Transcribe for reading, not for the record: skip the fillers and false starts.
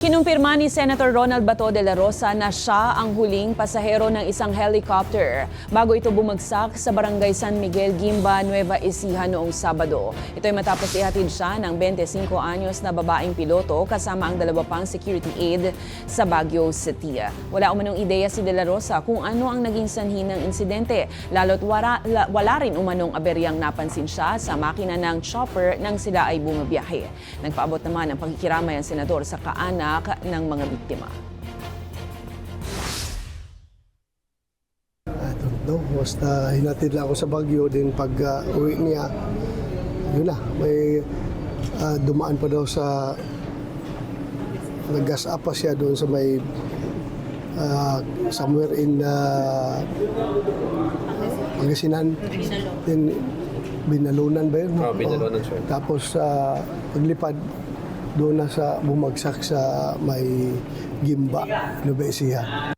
Kinumpirma ni Senator Ronald Bato de la Rosa na siya ang huling pasahero ng isang helicopter bago ito bumagsak sa barangay San Miguel, Guimba, Nueva Ecija noong Sabado. Ito ay matapos ihatid siya ng 25 anyos na babaeng piloto kasama ang dalawa pang security aide sa Baguio City. Wala umanong ideya si de la Rosa kung ano ang naging sanhi ng insidente, lalo't wala rin umanong aberyang napansin siya sa makina ng chopper nang sila ay bumabiyahe. Nagpaabot naman ng pagkikiramay ang senador sa kaanak ng mga biktima. I don't know. Basta hinatid lang ako sa Baguio, din pag uwi niya, yun na, may dumaan pa daw sa nag-gas up pa siya doon sa may somewhere in Pangasinan. Then binalunan ba yun? Binalunan, sir. Tapos paglipad, doon na sa bumagsak sa may Guimba, Nueva Ecija.